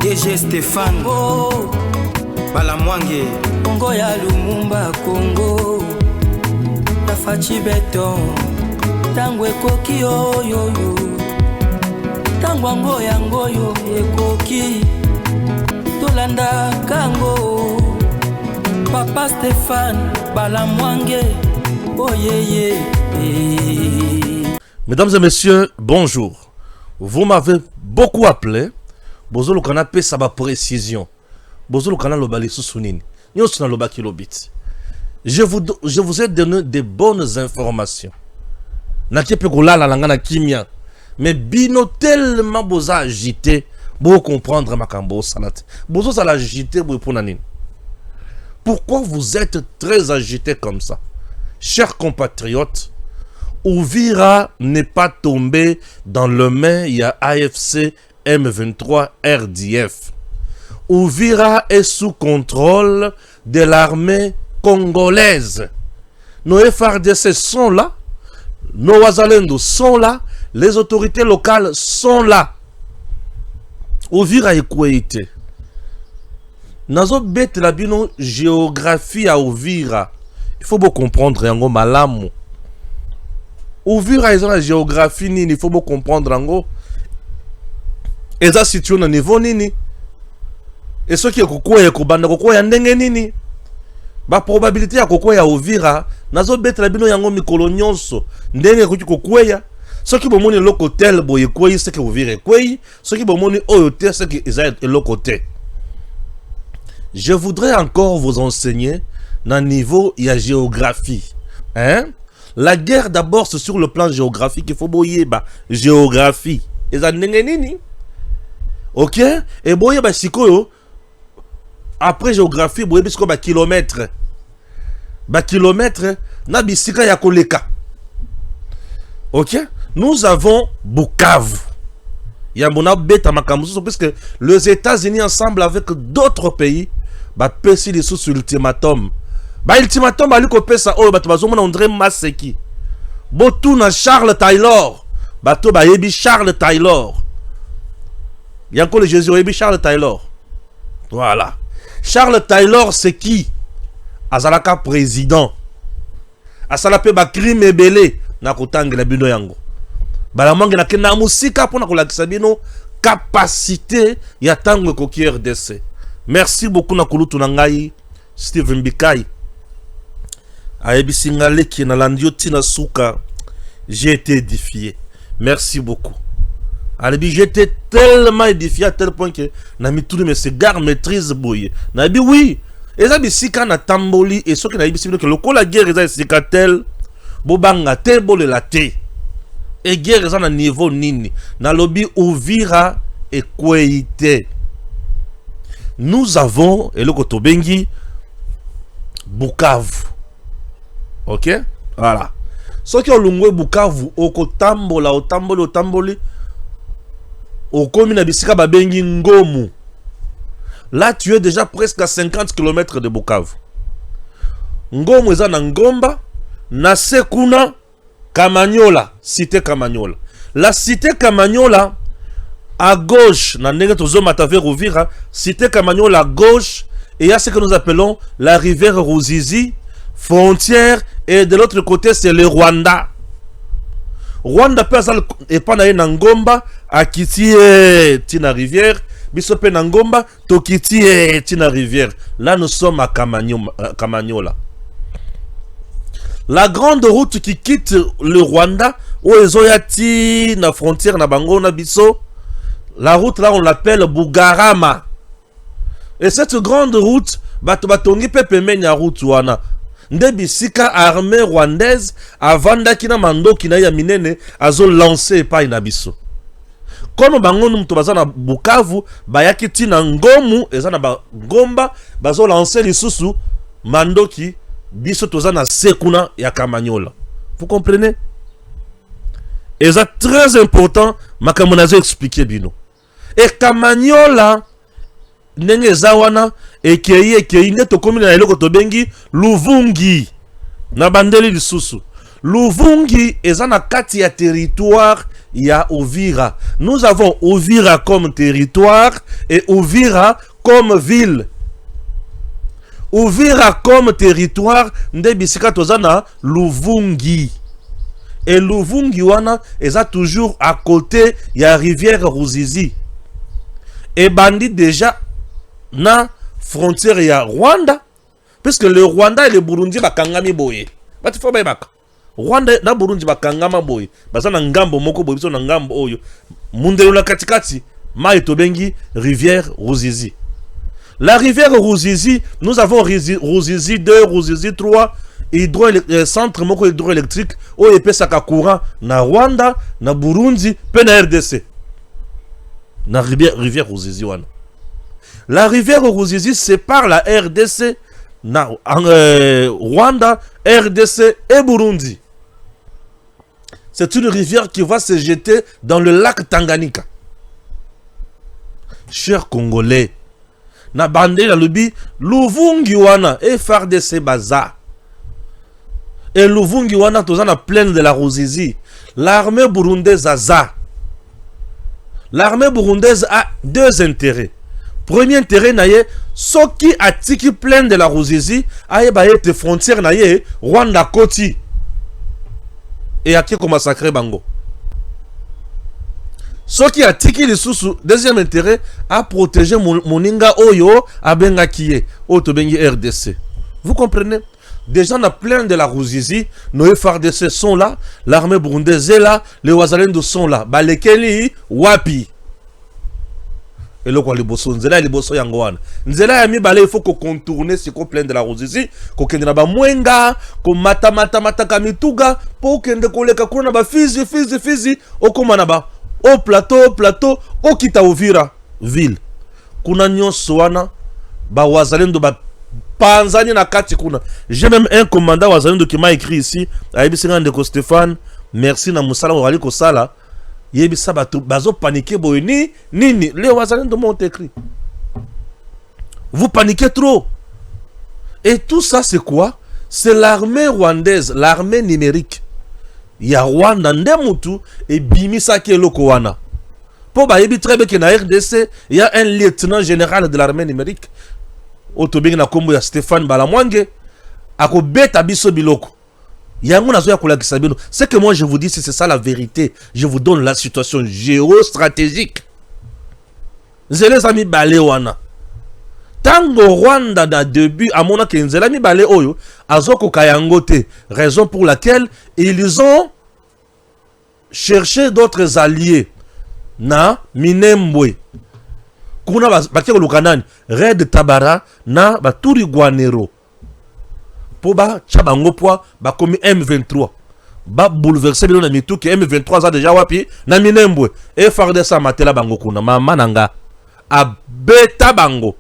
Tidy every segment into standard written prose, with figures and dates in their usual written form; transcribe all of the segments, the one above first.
DG Stéphane Balamwange Congo ya Lumumba Congo Tafachi Beton Tango ekoki oyo Tango ango yango yo ekoki Tolanda kango Papa Stéphane Balamwange Oh yeah. Mesdames et messieurs, bonjour. Vous m'avez beaucoup appelé. Bozo le canapé ça va précision. Bozo le canal lobali sousounini. Nyo suna lobaki lobit. Je vous ai donné des bonnes informations. Na kepe kolala langana kimia. Mais bino tellement boza agité pour comprendre makambo salate. Bozo ça l'agité pour nanine. Pourquoi vous êtes très agité comme ça? Chers compatriotes, Uvira n'est pas tombé dans le main, il y a AFC M23 RDF. Uvira est sous contrôle de l'armée congolaise. Nos FRDC sont là, nos Wazalendo sont là, les autorités locales sont là. Uvira est quoi été? Nazo bête la bino géographie à Uvira. Il faut bien comprendre yango malamu. Uvira la géographie nini, il faut bien comprendre yango. Et ça situé au niveau nini. Et ce qui est kokoya kobanda kokoya ndenge nini. Ba probabilité ya kokoya Uvira nazo beta bino yango mikolo nyonso ndenge koki kokoya. Ce qui bomoni loko tel boye koyi c'est que Uvira koyi, ce qui bomoni oyote c'est que Isaïe est loko tel. Je voudrais encore vous enseigner dans le niveau il y a géographie. Hein? La guerre d'abord c'est sur le plan géographique, il faut boyer géographie. Et ça nini. OK? Et boyer sikoyo après géographie boyer bisko kilomètre. Kilomètre na bisika ya koleka. OK? Nous avons Bukavu. Il y a mon bêta makamuso parce que les États-Unis ensemble avec d'autres pays pesi les sous ultimatum. Ultimatum ali ko pesa o bato bazomona André Maseki. Botu na Charles Taylor. Bato yebi Charles Taylor. Il y a encore le Jésus yebi Charles Taylor. Voilà. Charles Taylor c'est qui? Azalaka président. Asalape ba crime ebele na kotangela bino yango. Balamange na kena musika pona kolakisa bino capacité ya tango koki RDC. Merci beaucoup na kulutu na ngai Steven Bikai. Ayebi singale ki na landio tina suka. J'ai été édifié. Merci beaucoup. Ayebi j'étais tellement édifié à tel point que na mi tourne mes cigares maîtrise boye. Na bi oui. Eza bisika na tamboli et ce que na yebi sibino que lokola guerre eza sika tel bobanga te bole la te. Et guerre eza na niveau nini. Na lobi Uvira et Kweite. Nous avons et le Kotobengi Bukavu. OK? Voilà. Ce qui est au Bukavu, au Kotambola, au Tamboli, au Komina Bisika Babengi Ngomu. Là, tu es déjà presque à 50 km de Bukavu. Ngomu est en Ngomba, na Sekuna, Kamanyola, cité Kamanyola. La cité Kamanyola, à gauche, na ndenge tozomata vers Uvira, cité Kamanyola à gauche, et il y a ce que nous appelons la rivière Ruzizi, frontière, et de l'autre côté c'est le Rwanda. Rwanda peut et pas na Ngomba, à Kiti tina rivière, bisope na Ngomba, to Kiti tina rivière. Là nous sommes à Kamanyola. La grande route qui quitte le Rwanda, où ezoyati na frontière na bango na biso. La route là on l'appelle Bugarama. Et cette grande route, batongi pepe menya route wana. Ndebisika armée rwandaise avanda kina mando kina ya minene azo lancer pa inabiso. Comme bango numuto bazana Bukavu, bayaki tina Ngomu ezana ba Ngomba bazo lancer lisusu mandoki biso tozana Sekuna ya Kamanyola. Vous comprenez? Et c'est très important makamonazo expliquer bino. Et Kamanyola ndenge zawana ekei nde tokomi na eloko tobengi Luvungi na bandeli lisusu. Luvungi eza na kati ya territoire il y a Uvira. Nous avons Uvira comme territoire et Uvira comme ville. Uvira comme territoire, nde bisika tozana Luvungi. Et Luvungi wana est toujours à côté, il y a rivière Ruzizi. Et bandi déjà na frontière il y a Rwanda, puisque le Rwanda et le Burundi bakangami boye. Bati fo bayebaka. Rwanda na Burundi bakangama boye. Bazana ngambo moko boye, biso na ngambo oyo. Mundelo na katikati, mai tobengi rivière Ruzizi. La rivière Ruzizi, nous avons Ruzizi 2, Ruzizi 3, centre moko hydroélectrique, où il peut saka courant na Rwanda, na Burundi, pe na RDC. Na rivière Ruzizi wana. La rivière Ruzizi sépare la RDC, Rwanda, RDC et Burundi. C'est une rivière qui va se jeter dans le lac Tanganyika. Chers Congolais, na bande la lubi Luvungi wana et FARDC baza. Et Luvungi wana tozana plaine de la Ruzizi. L'armée burundaise aza. L'armée burundaise a deux intérêts. Premier intérêt naye, soki atiki plaine de la Ruzizi, aye ba yete frontière naye Rwanda koti. Et a qui massacrer bango. Ce qui a tiki les sous deuxième intérêt à protéger Moninga Oyo à Bengakie, Otobengi RDC. Vous comprenez? Déjà, on a plein de la Ruzizi, nos FARDC sont là, l'armée burundaise est là, les Wazalendo sont là. Balekeli, Wapi. Et là, les bosso, Nzela, les bosso Yangwan. Nzela, Yami, Balé, il faut qu'on contourne ce qu'on plein de la Ruzizi, qu'on kende na ba mwenga, qu'on mata kamituga, pour qu'on décolle kakuna ba fizi, okomanaba. Au plateau, au kita Uvira ville. Kuna nyonso wana ba wazalendo ba panzani na kati kuna. J'ai même un commandant wazalendo qui m'a écrit ici, Aïbisanga Ndeko Stéphane, merci na musala wali ko sala. Yebisa bazo paniquer boyni nini les wazalendo m'ont écrit. Vous paniquez trop. Et tout ça c'est quoi? C'est l'armée rwandaise, l'armée numérique. Il y a Rwanda Ndemutu et Bimisa qui est Lokowana. Pour Bayebi très bien que RDC, il y a un lieutenant général de l'armée numérique. Otobing na kombo ya Stéphane Balamwange. Ako beta biso biloko. Yango nazo ya kolakisa bino. C'est que moi je vous dis, c'est ça la vérité. Je vous donne la situation géostratégique. Zele zami bale wana. Tango Rwanda na début à mon Kenzela mi bale oyo azoko kayangote, raison pour laquelle ils ont cherché d'autres alliés na Minembwe kuna bakeko lukanani Red Tabara na Baturi Guanero pour ba chabango poa ba komi M23 ba bouleverser bino na mitu ke M23 za déjà wapi na Minembwe et farde sa matela bango kuna mama nanga a beta bango.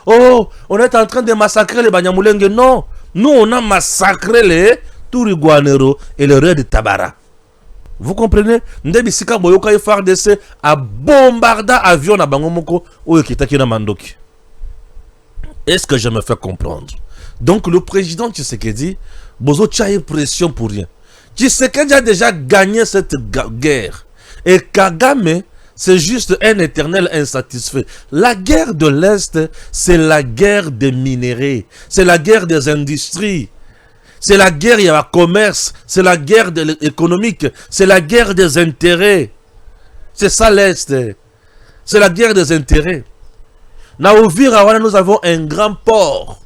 Oh, on est en train de massacrer les Banyamulenge. Non, nous on a massacré les Turiguanero et le Red Tabara. Vous comprenez? Ndebisika boyoka FARDC a bombardé avion na bangomoko oyo kitaki na mandoki. Est-ce que je me fais comprendre? Donc le président Tshisekedi bozo tchaye pression pour rien. Tshisekedi a déjà gagné cette guerre et Kagame c'est juste un éternel insatisfait. La guerre de l'Est, c'est la guerre des minéraux. C'est la guerre des industries. C'est la guerre, il y a le commerce. C'est la guerre économique. C'est la guerre des intérêts. C'est ça l'Est. C'est la guerre des intérêts. Na Uvira, nous avons un grand port.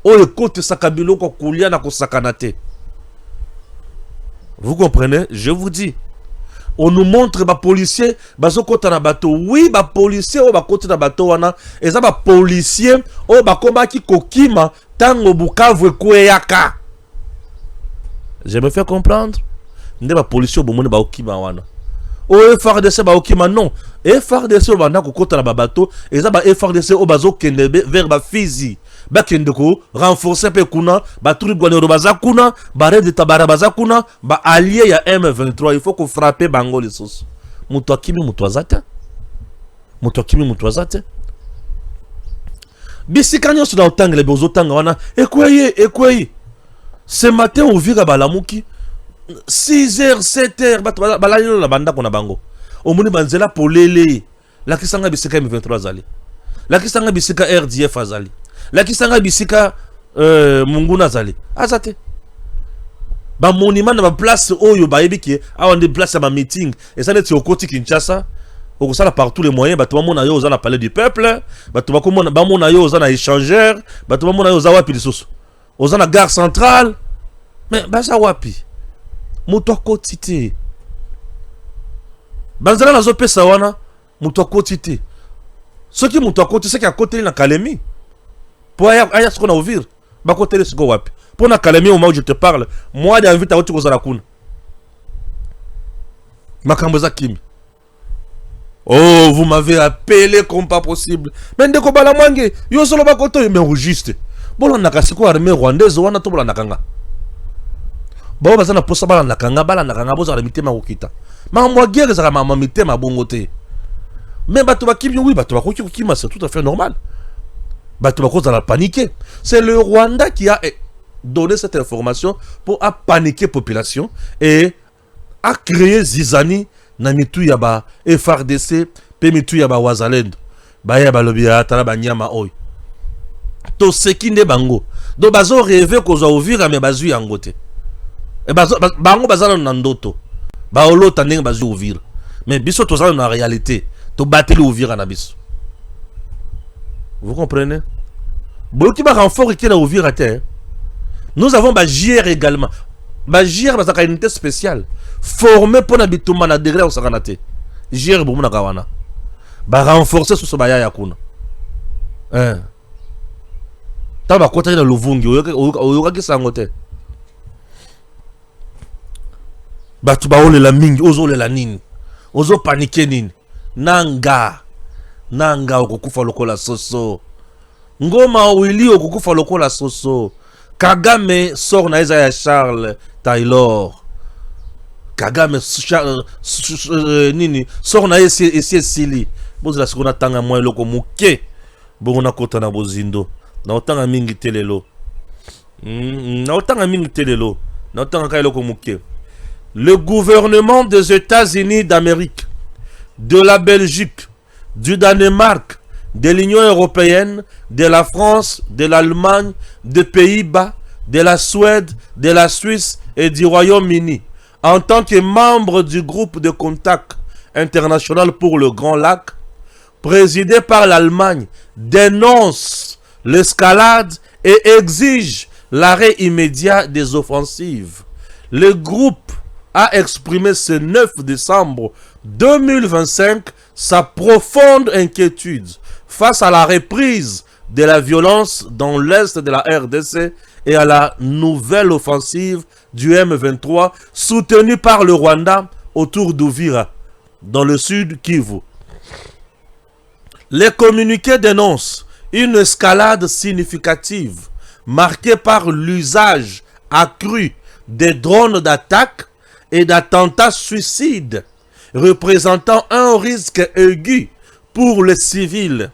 Oyo kote sakabilo ko kulia na ko sakanate. Vous comprenez? Je vous dis. On nous montre ba policier bazo kota na bateau. Oui, ba policier o ba kota na bateau wana. Eza ba policier o ba komba ki kokima tango Bukavu kweyaka. Je me fais comprendre? Nde ba policier bo mone ba okima wana. O FARDC ba okima non. FARDC o ba na kota na ba bateau. Eza ba FARDC o bazo kende vers ba Fizi. Ba kende ko renforcer pe kuna ba turi Guanero baza kuna ba Red Tabara baza kuna ba allié ya M23. Il faut qu'on frappe bango les sauces. Mutu akimi mutu azate. Mutu akimi mutu azate. Bisikanyo sur la tangle bezo tanga wana ekweye. Ce matin on vira balamuki 6h, 7h, balalelo la banda kona bango. Omoni banzela polele. La kisanga bisika M23 azali. La kisanga bisika RDF azali. La kisanga bisika Munguna azali. Azate. Ba monument na ba place oyo ba yebiki awa de place à ma meeting et ça net au côté Kinshasa. Au ça par tous les moyens, ba to mona yo za na palais du peuple, ba to ba komona ba mona yo za na échangeur, ba to mona yo za wapi lisusu. Oza na gare centrale. Mais baza wapi? Muto kotite. Banzala na zo pesa wana, muto kotite. Ce qui muto kotite, c'est qu'à côté na Kalemi. Pour aya ce qu'on a ouvert, ba côté le siko wapi. Pour na Kalemi au moment où je te parle, moi j'ai envie ta wuti kozala kuna. Makamboza kimi. Oh, vous m'avez appelé comme pas possible. Mais ndeko bala mwange, yo solo ba koto mais juste. Bon on a kasiko armée rwandaise wana to bola nakanga. Bon bazana posa bala nakanga boza la mitema kokita. Ma mwa guerre za ma mitema bongo te. Mais bato ba kimi oui bato ba koki kokima c'est tout à fait normal. Bato ba koza la paniquer. C'est le Rwanda qui a donné cette information pour a paniquer population et a créé zizani na mitu ya ba FRDC pe mitu ya ba Wazalendo. Ba ya ba lobi ya tala ba nyama oy. To sekinde bango. Do bazo rêver ko zo ouvrir mais bazu yango te. E bango bazana na ndoto. Ba olota ndenge bazu ouvrir. Mais biso to za na réalité. To bateli ouvrir na biso. Vous comprenez? Boki ba renfort qui na ouvrir à terre. Nous avons ba JR également. Ba JR ba sa unité spéciale formé pour n'habituma na degré au sakanate. JR bomu na kawana. Ba renforcer sur ce baya ya kuna. Taba kota na Luvungi oyoka kisango te. Batu ba ole la mingi ozo ole la nini. Ozo paniquer nini. Nanga okukufa lokola soso. Ngoma wili okukufa lokola soso. Kagame sort na Isaiah Charles Taylor. Kagame nini sort na esi sili. Bozo la sikona tanga mwa loko muke. Bongo na kota na bozindo. Na otanga mingi telelo. Na otanga mingi telelo. Na otanga kai loko muke. Le gouvernement des États-Unis d'Amérique, de la Belgique, du Danemark, de l'Union européenne, de la France, de l'Allemagne, des Pays-Bas, de la Suède, de la Suisse et du Royaume-Uni, en tant que membre du groupe de contact international pour le Grand Lac, présidé par l'Allemagne, dénonce l'escalade et exige l'arrêt immédiat des offensives. Le groupe a exprimé ce 9 décembre 2025 sa profonde inquiétude face à la reprise de la violence dans l'est de la RDC et à la nouvelle offensive du M23 soutenue par le Rwanda autour d'Uvira, dans le sud Kivu. Les communiqués dénoncent une escalade significative marquée par l'usage accru des drones d'attaque et d'attentats suicides, représentant un risque aigu pour les civils.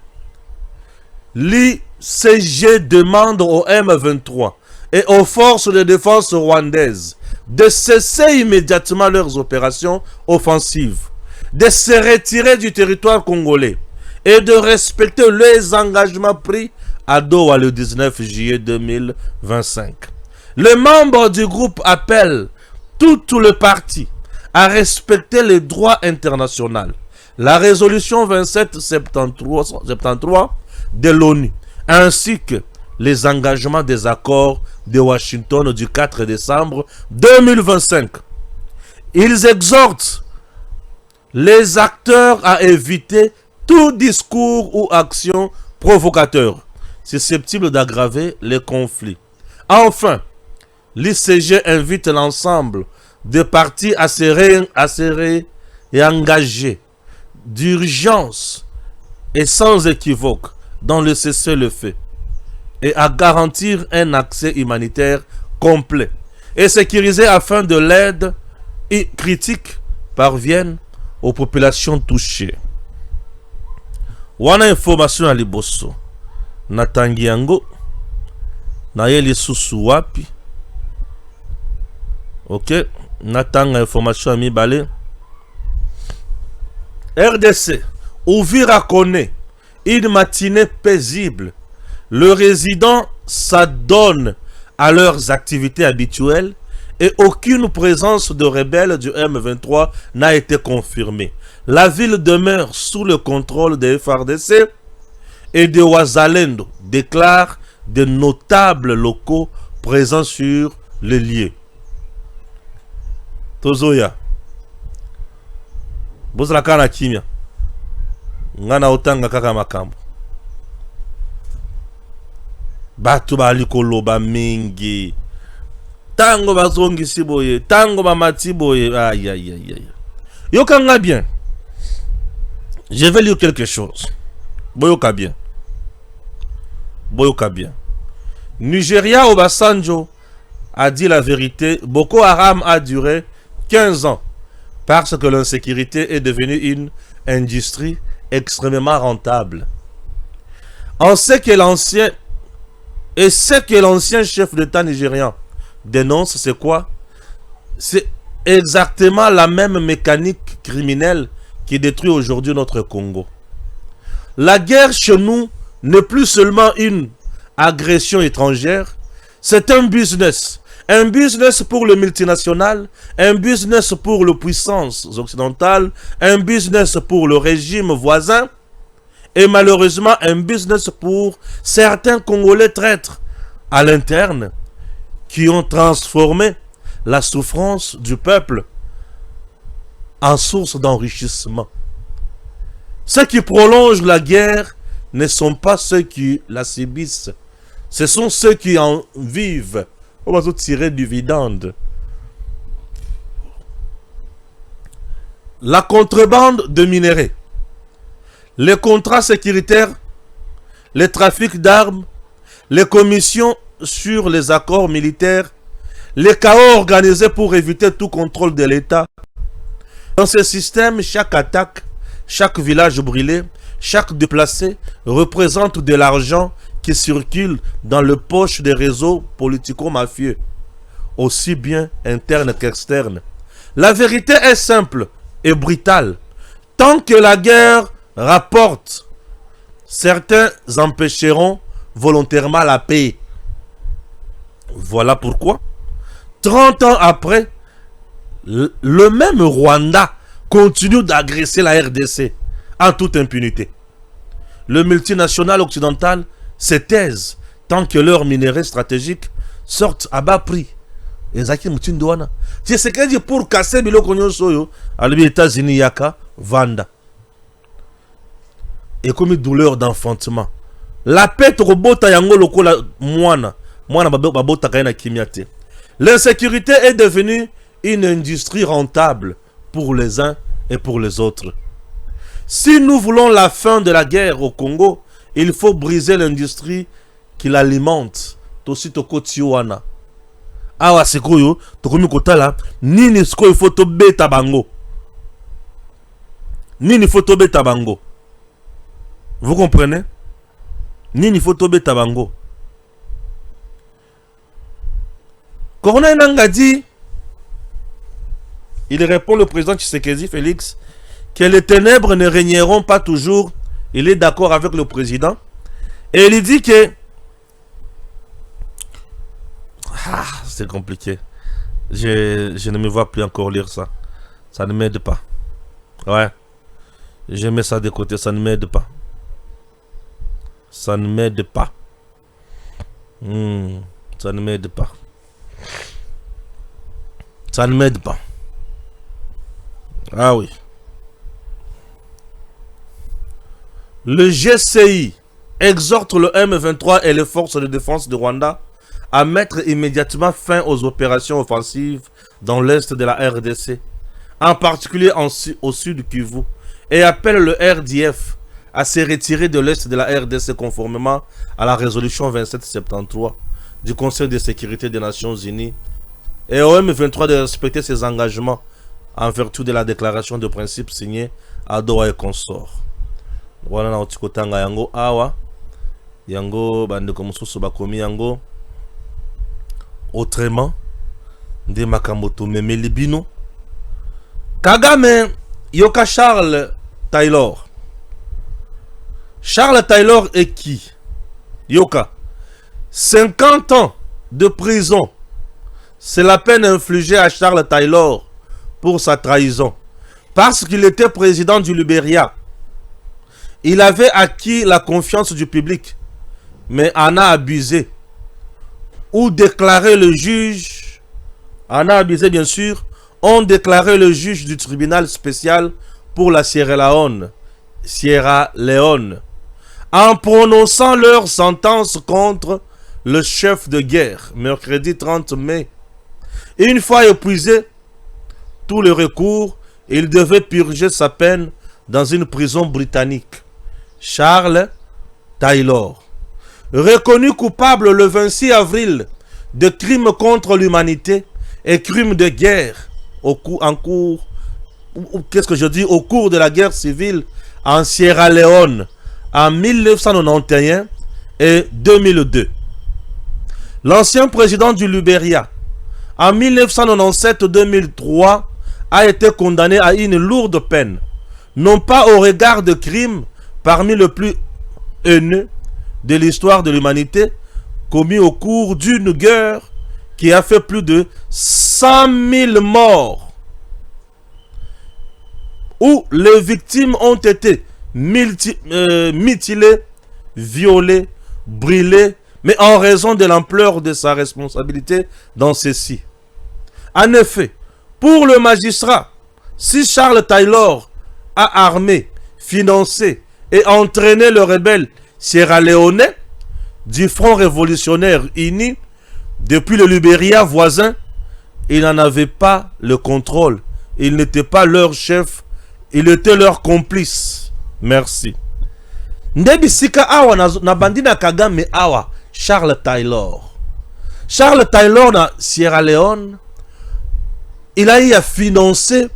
L'ICG demande au M23 et aux forces de défense rwandaises de cesser immédiatement leurs opérations offensives, de se retirer du territoire congolais et de respecter les engagements pris à Doha le 19 juillet 2025. Les membres du groupe appellent tout le parti à respecter les droits internationaux. La résolution 2773 de l'ONU, ainsi que les engagements des accords de Washington du 4 décembre 2025. Ils exhortent les acteurs à éviter tout discours ou action provocateur susceptible d'aggraver les conflits. Enfin, l'ICG invite l'ensemble des partis à se réengager d'urgence et sans équivoque dans le cessez-le-feu et à garantir un accès humanitaire complet et sécurisé afin de l'aide critique parvienne aux populations touchées. Wana information à liboso natangi yango na ye lisusu wapi. Ok, Nathan information à mi balé. RDC, Ouvira connaît une matinée paisible. Le résident s'adonne à leurs activités habituelles et aucune présence de rebelles du M23 n'a été confirmée. La ville demeure sous le contrôle des FARDC et de Ouazalendo, déclarent de notables locaux présents sur le lieu. Tozoya. Bozala kana kimia. Ngana otanga kaka makambo. Batu bali koloba mingi. Tango bazongi siboye, tango mamati boye. Aïe aïe aïe aïe. Yokanga bien. Je vais lire quelque chose. Boyoka bien. Boyoka bien. Nigeria Obasanjo a dit la vérité. Boko Haram a duré 15 ans. Parce que l'insécurité est devenue une industrie extrêmement rentable. On sait que l'ancien chef d'État nigérian dénonce, c'est quoi? C'est exactement la même mécanique criminelle qui détruit aujourd'hui notre Congo. La guerre chez nous n'est plus seulement une agression étrangère, c'est un business. Un business pour le multinational, un business pour les puissances occidentales, un business pour le régime voisin et malheureusement un business pour certains Congolais traîtres à l'interne qui ont transformé la souffrance du peuple en source d'enrichissement. Ceux qui prolongent la guerre ne sont pas ceux qui la subissent, ce sont ceux qui en vivent. On va tirer du dividende. La contrebande de minerais, les contrats sécuritaires, les trafics d'armes, les commissions sur les accords militaires, les chaos organisés pour éviter tout contrôle de l'État. Dans ce système, chaque attaque, chaque village brûlé, chaque déplacé représente de l'argent qui circulent dans le poche des réseaux politico-mafieux, aussi bien internes qu'externes. La vérité est simple et brutale. Tant que la guerre rapporte, certains empêcheront volontairement la paix. Voilà pourquoi, 30 ans après, le même Rwanda continue d'agresser la RDC en toute impunité. Le multinational occidental se taisent tant que leurs minéraux stratégiques sortent à bas prix. C'est ce qu'elle dit pour casser biloko nyonso à les États-Unis yaka vanda. Et comme une douleur d'enfantement. La pète robota yango lokola mwana babota kaina kimiate. L'insécurité est devenue une industrie rentable pour les uns et pour les autres. Si nous voulons la fin de la guerre au Congo, il faut briser l'industrie qui l'alimente. Tosi toko tiwana. Awa sekoyo, tokomi kotala, nini sko il faut to beta bango. Nini faut to beta bango. Vous comprenez? Nini faut to beta bango. Corneille Nangaa dit, il répond le président Tshisekedi Félix, que les ténèbres ne régneront pas toujours. Il est d'accord avec le président. Et il dit que... c'est compliqué. Je ne me vois plus encore lire ça. Ça ne m'aide pas. Ouais. Je mets ça de côté. Ça ne m'aide pas. Ça ne m'aide pas. Ça ne m'aide pas. Ça ne m'aide pas. Ah oui. Le GCI exhorte le M23 et les forces de défense de Rwanda à mettre immédiatement fin aux opérations offensives dans l'est de la RDC, en particulier au sud Kivu, et appelle le RDF à se retirer de l'est de la RDC conformément à la résolution 2773 du Conseil de sécurité des Nations Unies, et au M23 de respecter ses engagements en vertu de la déclaration de principe signée à Doha et consorts. Voilà na otikotanga yango awa yango bande comme mususu bakomi yango autrement de Makamoto Memelibino. Kagame yoka Charles Taylor. Charles Taylor est qui? Yoka 50 ans de prison. C'est la peine infligée à Charles Taylor pour sa trahison. Parce qu'il était président du Libéria. Il avait acquis la confiance du public, mais en a abusé. Ou déclaré le juge, en a abusé bien sûr, ont déclaré le juge du tribunal spécial pour la Sierra Leone, en prononçant leur sentence contre le chef de guerre, mercredi 30 mai. Et une fois épuisé tous les recours, il devait purger sa peine dans une prison britannique. Charles Taylor, reconnu coupable le 26 avril de crimes contre l'humanité et crimes de guerre au cours de la guerre civile en Sierra Leone en 1991 et 2002. L'ancien président du Libéria en 1997-2003 a été condamné à une lourde peine, non pas au regard de crimes parmi les plus haineux de l'histoire de l'humanité, commis au cours d'une guerre qui a fait plus de 100 000 morts, où les victimes ont été mutilées, violées, brûlées, mais en raison de l'ampleur de sa responsabilité dans ceci. En effet, pour le magistrat, si Charles Taylor a armé, financé et entraîné le rebelle sierra-léonais du Front révolutionnaire uni depuis le Libéria voisin, il n'en avait pas le contrôle. Il n'était pas leur chef, il était leur complice. Merci. Ndebisika awa na bandina Kagame awa Charles Taylor. Charles Taylor na Sierra Leone, il a eu à financer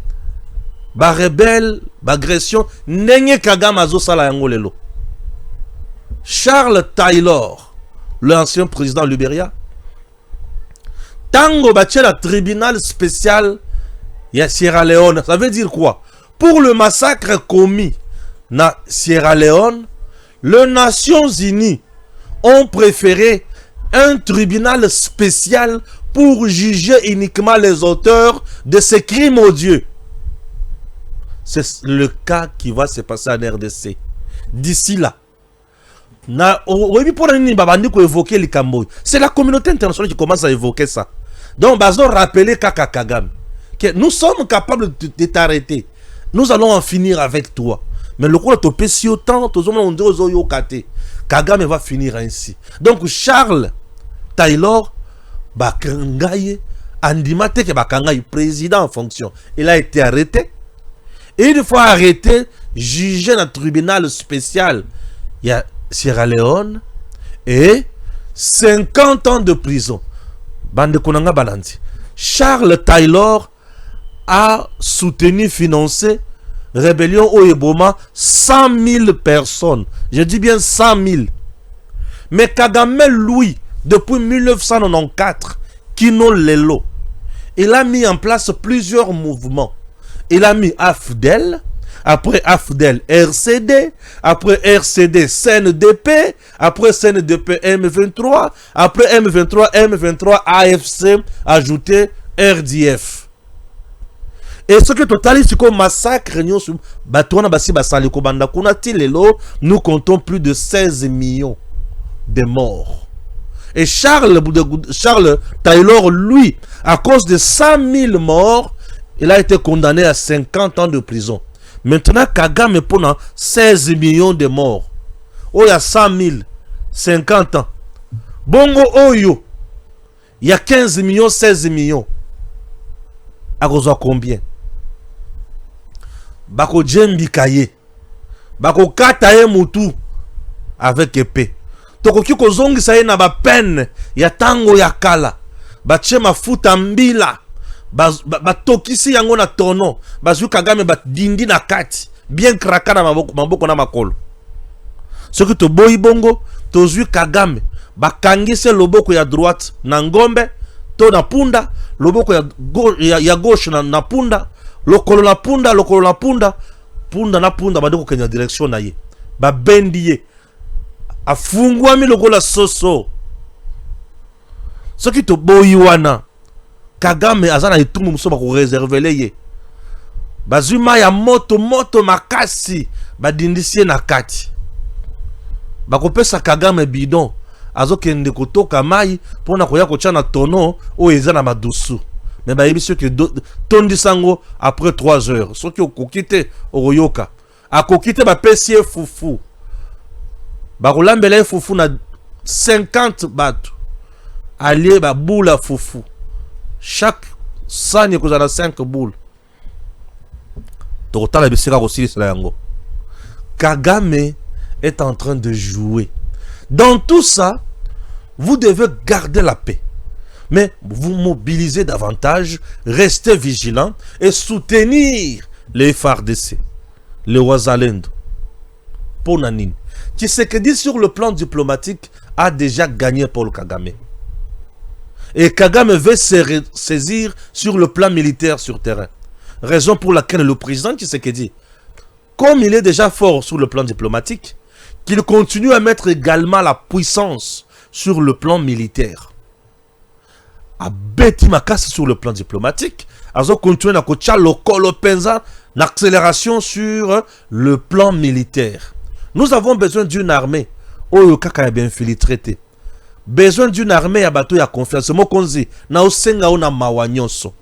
ba rebelle, ba agression, nenge Kagame azosala yango lelo. Charles Taylor, l'ancien président Libéria, tango batie la tribunal spécial ya Sierra Leone, ça veut dire quoi? Pour le massacre commis na Sierra Leone, les Nations Unies ont préféré un tribunal spécial pour juger uniquement les auteurs de ces crimes odieux. C'est le cas qui va se passer en RDC. D'ici là, c'est la communauté internationale qui commence à évoquer ça. Donc, nous rappeler Kaka Kagame que nous sommes capables de t'arrêter. Nous allons en finir avec toi. Mais le coup de si autant, Kagame va finir ainsi. Donc, Charles Taylor, Bakangaye, Andimate ke Bakangaye, président en fonction, il a été arrêté. Et une fois arrêté, jugé dans le tribunal spécial, il y a Sierra Leone et 50 ans de prison. Bande Konanga Balandi. Charles Taylor a soutenu, financé rébellion au Eboma 100 000 personnes. Je dis bien 100 000. Mais Kagame, lui, depuis 1994, Kino Lelo, il a mis en place plusieurs mouvements. Il a mis AFDEL, après AFDEL RCD, après RCD CNDP, après CNDP M23, après M23 AFC, ajouté RDF. Et ce que total, c'est qu'on massacre, nous comptons plus de 16 millions de morts. Et Charles Taylor, lui, à cause de 100 000 morts, il a été condamné à 50 ans de prison. Maintenant, Kagame pendant 16 millions de morts. Oh, il y a 100 000, 50 ans. Bongo Oyo, il y a 15 millions, 16 millions. À cause de combien? Bako Djembi Kaye. Bako Kataye Moutou avec épée. Tokoki kozongi saye na ba peine ya tango ya kala. Bache mafuta mbila. Batokisi yango na tono. Bazu Kagame bat dindi na kati. Bien kraka na maboko na makolo. Ce que to boyi bongo, to zui Kagame bakangise loboko ya droite na ngombe, to na punda, loboko ya gauche na punda, lokolo na punda, punda na punda badoko kenya direction na ye. Ba bendi ye. Afungwami lokola soso. Soki to boyi wana. Kagame azana itumu muso bako réserver ye. Bazuma ya moto makasi badindisie na kati. Bakopesa Kagame bidon azokende kotoka mai pona koya kocha na tono o eza na madusu. Mais bayebi soki tondi sango après 3 heures. Soki okokite oyoka. Akokite ba pesi fufu. Bakolambela fufu na 50 bateaux. Allié ba boule à fufu. Chaque sani kozana 5 boules. Tokotala bisika kosilisela yango. Kagame est en train de jouer. Dans tout ça, vous devez garder la paix. Mais vous mobilisez davantage, restez vigilants et soutenir les FARDC, les Ouazalendo. Ponanine. Tshisekedi sur le plan diplomatique a déjà gagné Paul Kagame. Et Kagame veut se saisir sur le plan militaire sur terrain. Raison pour laquelle le président Tshisekedi, comme il est déjà fort sur le plan diplomatique, qu'il continue à mettre également la puissance sur le plan militaire. A Betty Makasi sur le plan diplomatique, azo continue à kocha lokolo penza l'accélération sur le plan militaire. Nous avons besoin d'une armée oyo kaka ya bien infiltré. Besoin d'une armée ya bato ya confiance. Mokonzi na osenga ona mawanyonso.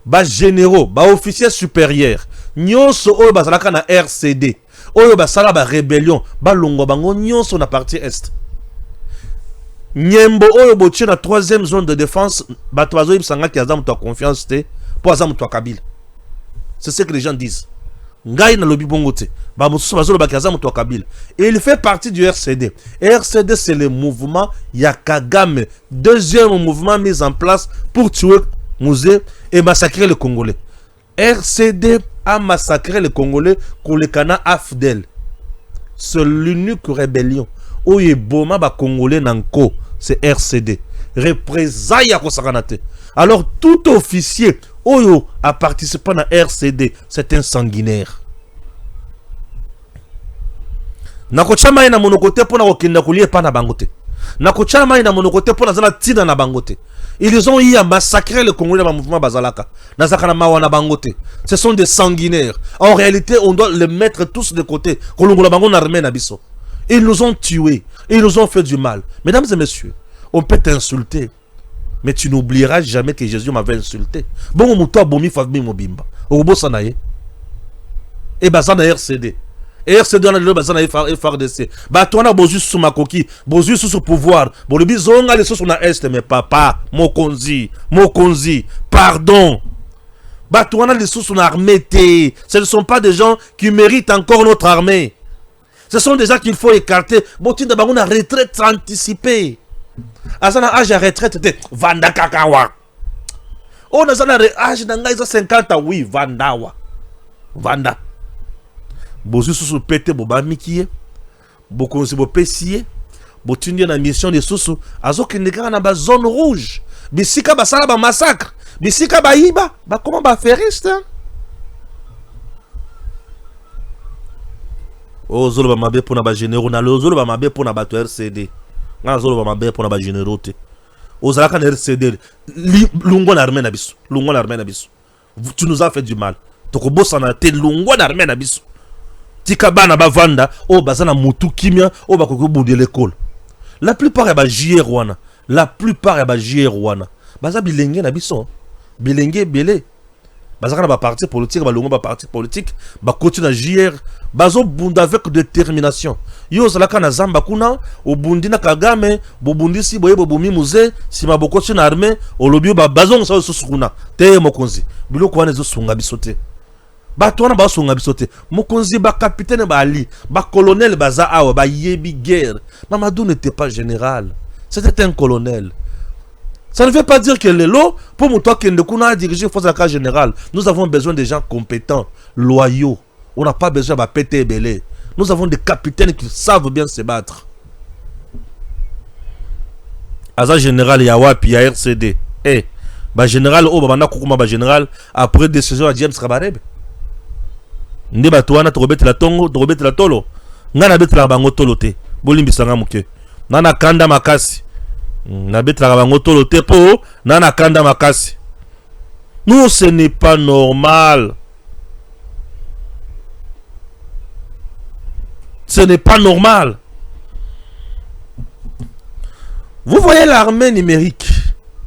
Ba généraux, ba officiers supérieurs, nyonso oyo bazalaka na RCD, oyo basala ba rébellion, ba longo bango nyonso na partie est. Nyembo oyo botie na 3e zone de défense, bato bazo yibsanga ki azamu to confiance te, po azamu to Kabila. C'est ce que les gens disent. Ngai na lobi bongo te, ba mosusu bazo loba ki azamu to Kabila. Et il fait partie du RCD. RCD c'est le mouvement ya Kagame, 2e mouvement mis en place pour tuer Mouzé et massacrer les Congolais. RCD a massacré les Congolais pour le Kana Afdel. C'est l'unique rébellion. Oye Boma ba Congolais nanko, c'est RCD. Représailles à Kosakanate. Alors tout officier Oyo a participé à RCD, c'est un sanguinaire. Nakochama ina monokote pona kokenda kulie pa na bangote. Nakochama ina monokote pona zana tina na bangote. Ils ont eu à massacrer le Congolais dans le mouvement Bazalaka. Ce sont des sanguinaires. En réalité, on doit les mettre tous de côté. Ils nous ont tués. Ils nous ont fait du mal. Mesdames et messieurs, on peut t'insulter. Mais tu n'oublieras jamais que Jésus m'avait insulté. Bon, on toi, bomi, fagmi, mobimba. Obo sanaye. Et bazana RCD. RCD on a le bazana FARDC. Bah toi on a bozu sous ma coquille, bozu sous pouvoir. Bon le bison a les sous na est mais papa, Mokonzi, pardon. Bah toi on a les sous na armée. Ce ne sont pas des gens qui méritent encore notre armée. Ce sont des gens qu'il faut écarter. Bon tu d'abord on a retraite anticipée. Azana âge à retraite de Vanda Kakawa. On a un âge d'angaïsa 50 ans, oui, Vanda. Bozu susu pete boba mikiye. Bokonzi bo pesiye. Botundi na mission de susu. Azo kendeka na ba zone rouge. Bisika ba sala ba massacre. Bisika ba iba. Ba comment ba feriste? O zolo ba mabe pona ba généraux na lo zolo ba mabe pona ba to RCD. Nga zolo ba mabe pona ba généraux te. Ozalaka na RCD. Lungo na armée na biso. Lungo na armée na biso. Tu nous as fait du mal. Toko bossa na te lungo na armée na biso. Tika bana bavanda o bazana mutu kimia o bakoko bundé l'école. La plupart ya ba JR wana, la plupart ya ba JR wana. Baza bilenge na biso. Bilenge belé. Baza na ba parti politique, ba longo ba parti politique, ba continue na JR, bazo bunda avec détermination. Yo zalaka na zamba kuna, o bundi na Kagame, bo bundi si boye bo bumi muze, si maboko na armée, o lobi ba bazong sa susukuna. Te mokonzi. Biloko wana zo sunga bisote. Batouana ba songa bisote. Mokonzi ba capitaine ba ali, ba colonel baza awa ba yebi guerre. Mamadou n'était pas général. C'était un colonel. Ça ne veut pas dire que les lots, pour moi, toi qui a dirigé force à générale, nous avons besoin de gens compétents, loyaux. On n'a pas besoin de péter et belé. Nous avons des capitaines qui savent bien se battre. Aza général Yawa puis RCD. Eh, ba général o bana kokuma ba général après décision à James Kabarebe. Nde bato wana tokobetela tongo, tokobetela tolo. Ngana betela bango tolo te. Bolimbisanga muke. Nana kanda makasi. Na betela bango tolo te po nana kanda makasi. Non, ce n'est pas normal. Ce n'est pas normal. Vous voyez l'armée numérique,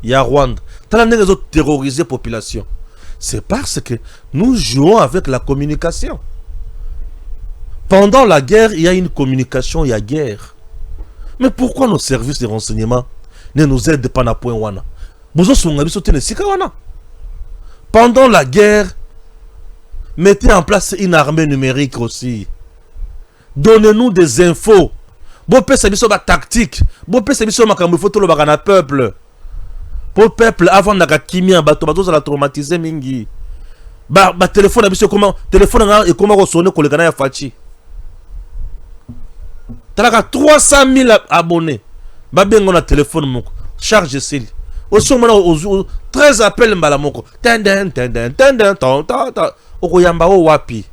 il y a Rwanda. T'as les autres terroriser la population. C'est parce que nous jouons avec la communication. Pendant la guerre, il y a une communication, il y a guerre. Mais pourquoi nos services de renseignement ne nous aident pas à point wana? Pendant la guerre, mettez en place une armée numérique aussi. Donnez-nous des infos. Bon peuple, c'est une tactique. Bon peuple, c'est une photo le peuple. Pour peuple, avant de kimia, bateau la traumatiser mingi. Téléphone, téléphone et comment sonner pour le canal Fachi. T'as 300 000 abonnés. On a téléphone, charge celle. Aussi, on a 13 appels mbalamoko. Tenden, okoyamba o wapi.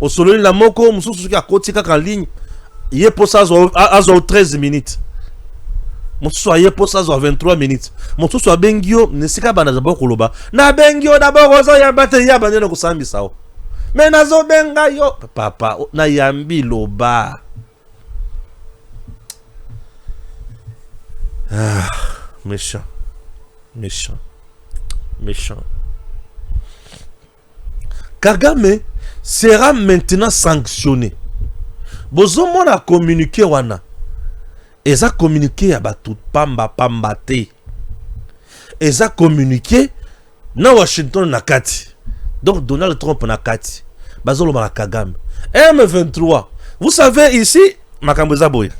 Au solo la moko, mususu ki akotika en ligne. Yé pour ça à 13 minutes. Mususu yé pour ça à 23 minutes. Mususu a bengio ne sika bana zabo koloba. Na bengio d'abord ozo yamba te yamba ne ko sambi sao. Mais nazo benga yo papa na yambi loba. Ah, méchant. Méchant. Méchant. Kagame sera maintenant sanctionné. Bozomo na communiqué wana. Eza communiqué ya batu pamba te. Eza communiqué na Washington na kati. Donc Donald Trump na kati. Bazolo na Kagame. M23. Vous savez ici, makambo boy.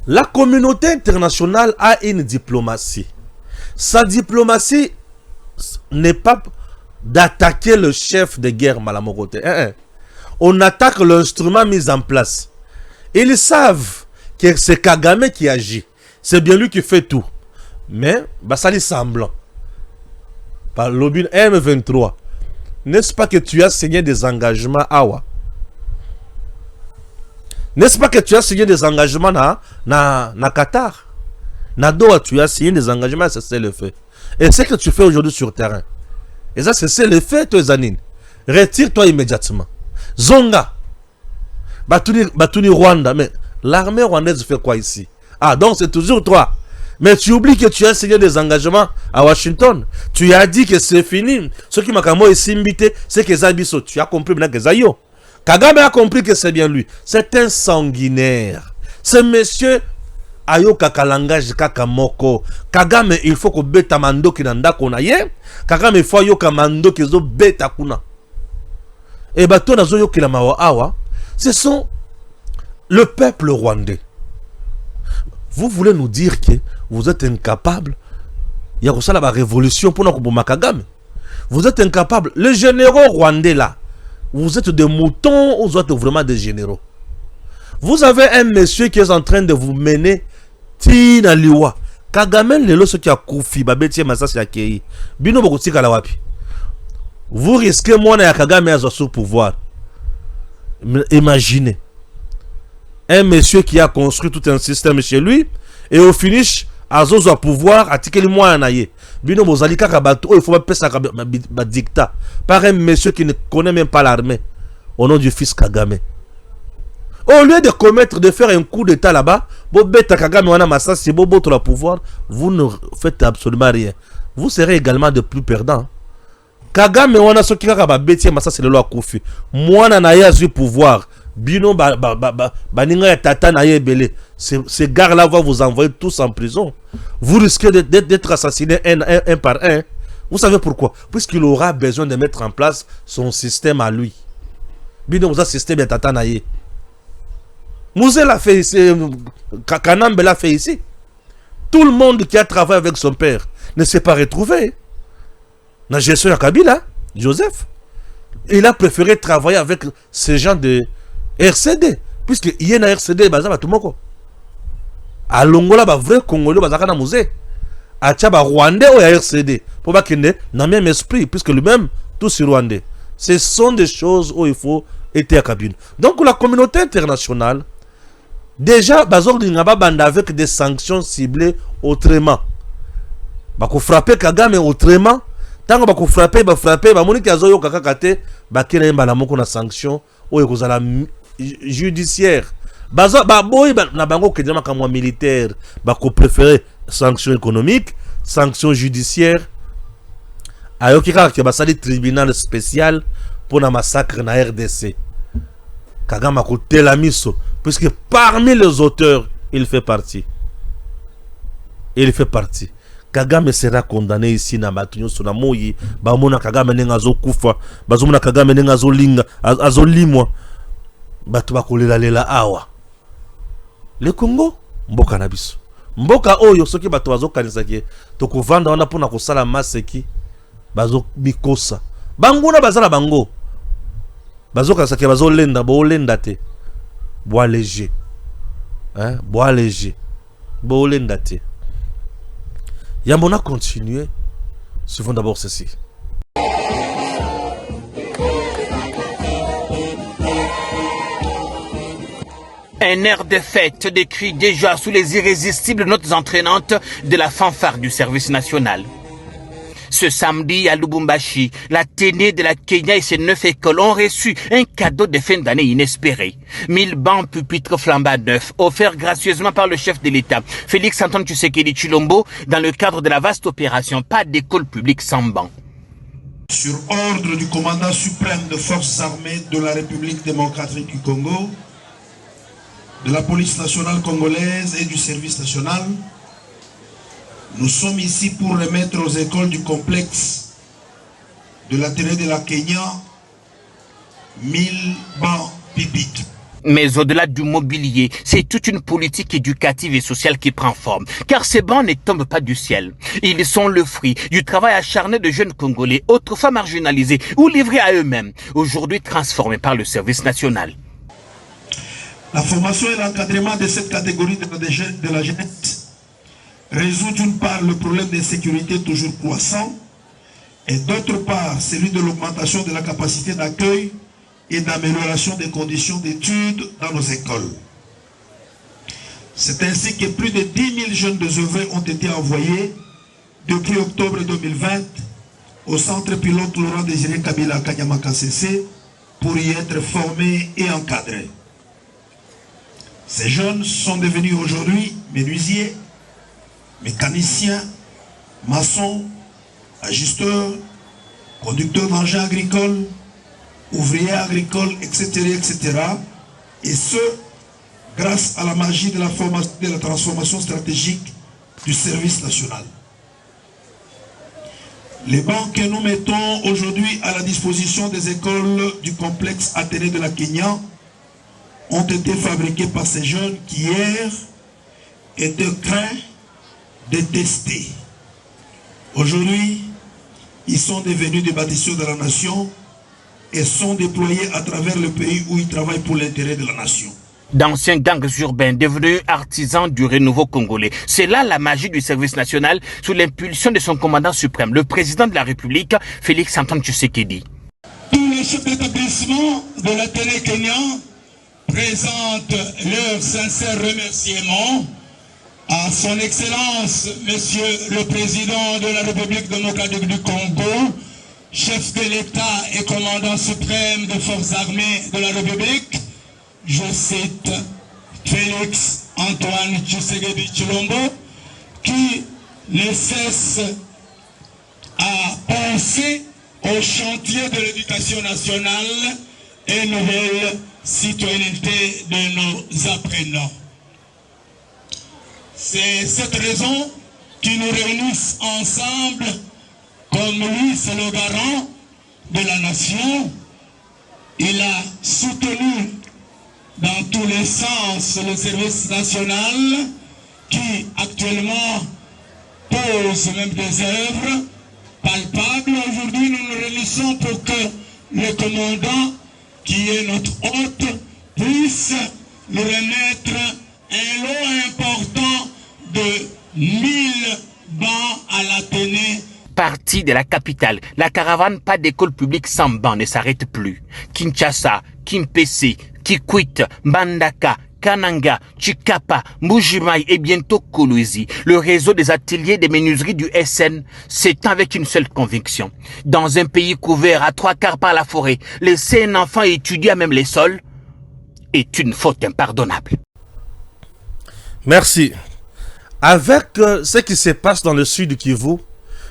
La communauté internationale a une diplomatie. Sa diplomatie n'est pas d'attaquer le chef de guerre Malamokote. On attaque l'instrument mis en place. Ils savent que c'est Kagame qui agit. C'est bien lui qui fait tout. Mais, ça lui semblant. Par l'obin M23. N'est-ce pas que tu as signé des engagements Awa? N'est-ce pas que tu as signé des engagements na Qatar? Na Doha, tu as signé des engagements, c'est le fait. Et ce que tu fais aujourd'hui sur le terrain. Et ça, c'est le fait, toi, Zanine. Retire-toi immédiatement. Zonga. Batuni Rwanda. Mais l'armée rwandaise fait quoi ici? Ah, donc c'est toujours toi. Mais tu oublies que tu as signé des engagements à Washington. Tu as dit que c'est fini. Ce qui m'a ici invité, c'est que Zabiso. Tu as compris maintenant que Zayo. Kagame a compris que c'est bien lui. C'est un sanguinaire. Ce monsieur ayo kakalangage kakamoko. Kagame il faut que beta mando ki nanda konaye. Kagame il faut yo kamando ki zo beta kuna. Et bato na zo yo ki la mawa awa. Ce sont le peuple rwandais. Vous voulez nous dire que vous êtes incapable. Il y a la révolution pour nous Kagame. Vous êtes incapable. Les généraux rwandais là. Vous êtes des moutons ou vous êtes vraiment des généraux? Vous avez un monsieur qui est en train de vous mener Tina Liwa. Kagame lelo ce qui a koufi babeti masasi ya kei. Bino bokuti kala wapi. Vous risquez mwana ya Kagame à sous pouvoir. Imaginez. Un monsieur qui a construit tout un système chez lui et au finish azozo pouvoir atikeli mwana na ye. Bino bozali kaka bato il faut pas pesa ba dictat par un monsieur qui ne connaît même pas l'armée au nom du fils Kagame. Au lieu de commettre, de faire un coup d'état là-bas, bobeta Kagame wana masasi boboto la pouvoir, vous ne faites absolument rien. Vous serez également de plus perdants. Kagame wana soki kaka ba beti masasi lelo akufi. Mwana na ya zu pouvoir. Bino baninga ya tata na yebele. Ces gars-là vont vous envoyer tous en prison. Vous risquez d'être assassinés un par un. Vous savez pourquoi? Puisqu'il aura besoin de mettre en place son système à lui. Bino vous a système ya tata na ye. Mouzé l'a fait ici, Kanambe l'a fait ici. Tout le monde qui a travaillé avec son père ne s'est pas retrouvé. Dans la gestion de Kabila, Joseph, il a préféré travailler avec ces gens de RCD, puisqu'il y a un RCD, tout le monde. alongola ba vrai congolais bazaka na musée atia ba rwandais ou RCD pour pas qu'il n'a même esprit puisque lui-même tous sur rwandais. Ce sont des choses où il faut être à cabine. Donc la communauté internationale déjà bazor d'ingaba banda avec des sanctions ciblées autrement. Bako frapper Kagame autrement. Tant bako frapper ba moni kazo yo kakakate ba kena mbala moko na sanction ou ekozala judiciaire. Bazo ba boy na bango kedama kamwa militaire bako préférer sanctions économiques, sanctions judiciaires. Ayoki kaka basali tribunal spécial pour na massacre na RDC. Kagame a côté la miso puisque parmi les auteurs il fait partie. Il fait partie. Kagame sera condamné ici na batunyo sona moyi ba mona Kagame nenga zo kufa bazomona Kagame nenga zo linga azolimwa batu bakolela lela awa. Le Congo mboka na biso. Mboka oyo soki bato bazokanisa ke tokovanda wana pona kosala maseki bazo bikosa. Banguna bazala bango. Bazokanisa ke bazolenda bolenda te. Bois léger. Hein? Bois léger. Bolenda te. Yambona continuer. Suivons d'abord ceci. Un air de fête décrit déjà sous les irrésistibles notes entraînantes de la fanfare du service national. Ce samedi à Lubumbashi, la Ténée de la Kenya et ses 9 écoles ont reçu un cadeau de fin d'année inespéré. 1000 bancs pupitres flambant neufs, offerts gracieusement par le chef de l'État, Félix Antoine Tshisekedi Tshilombo, dans le cadre de la vaste opération Pas d'école publique sans banc. Sur ordre du commandant suprême des forces armées de la République démocratique du Congo, de la police nationale congolaise et du service national, nous sommes ici pour remettre aux écoles du complexe de la Ténée de la Kenya 1000 bancs pupitres. Mais au-delà du mobilier, c'est toute une politique éducative et sociale qui prend forme. Car ces bancs ne tombent pas du ciel. Ils sont le fruit du travail acharné de jeunes Congolais, autrefois marginalisés ou livrés à eux-mêmes, aujourd'hui transformés par le service national. La formation et l'encadrement de cette catégorie de la jeunesse résout d'une part le problème d'insécurité toujours croissant et d'autre part celui de l'augmentation de la capacité d'accueil et d'amélioration des conditions d'études dans nos écoles. C'est ainsi que plus de 10 000 jeunes désœuvrés ont été envoyés depuis octobre 2020 au centre pilote Laurent Désiré Kabila à Kanyama-Kassese pour y être formés et encadrés. Ces jeunes sont devenus aujourd'hui menuisiers, mécaniciens, maçons, ajusteurs, conducteurs d'engins agricoles, ouvriers agricoles, etc., etc. Et ce, grâce à la magie de la transformation stratégique du service national. Les bancs que nous mettons aujourd'hui à la disposition des écoles du complexe Athénée de la Kenya ont été fabriqués par ces jeunes qui hier étaient craints, détestés. Aujourd'hui, ils sont devenus des bâtisseurs de la nation et sont déployés à travers le pays où ils travaillent pour l'intérêt de la nation. D'anciens gangs urbains devenus artisans du renouveau congolais. C'est là la magie du service national sous l'impulsion de son commandant suprême, le président de la République, Félix Antoine Tshisekedi. Tous les chefs d'établissement de la Ténée Kenya présentent leurs sincères remerciements à son Excellence, Monsieur le Président de la République démocratique du Congo, chef de l'État et commandant suprême des forces armées de la République, je cite Félix Antoine Tshisekedi Tshilombo, qui ne cesse à penser au chantier de l'éducation nationale et nouvelle citoyenneté de nos apprenants. C'est cette raison qui nous réunissent ensemble, comme lui, c'est le garant de la nation. Il a soutenu dans tous les sens le service national qui actuellement pose même des œuvres palpables. Aujourd'hui, nous nous réunissons pour que le commandant, qui est notre hôte, puisse nous remettre un lot important de 1000 bancs à l'Athénée. Partie de la capitale, la caravane pas d'école publique sans banc ne s'arrête plus. Kinshasa, Kimpese, Kikwit, Mbandaka, Kananga, Chikapa, Mbujimaï et bientôt Kolwezi, le réseau des ateliers des menuiseries du SN s'étend avec une seule conviction. Dans un pays couvert à 3/4 par la forêt, laisser un enfant étudier à même les sols est une faute impardonnable. Merci. Avec ce qui se passe dans le sud du Kivu,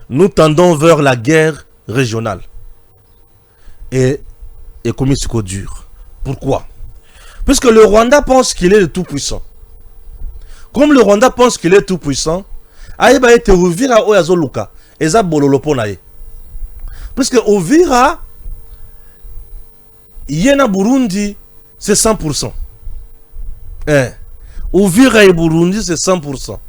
nous tendons vers la guerre régionale. Et comme c'est dur. Pourquoi? Puisque le Rwanda pense qu'il est le tout-puissant. Comme le Rwanda pense qu'il est tout-puissant, Aïba été Uvira Oyazoluka, Eza Bololoponaye. Puisque Uvira, Yena Burundi, c'est 100%. Uvira et Burundi, c'est 100%.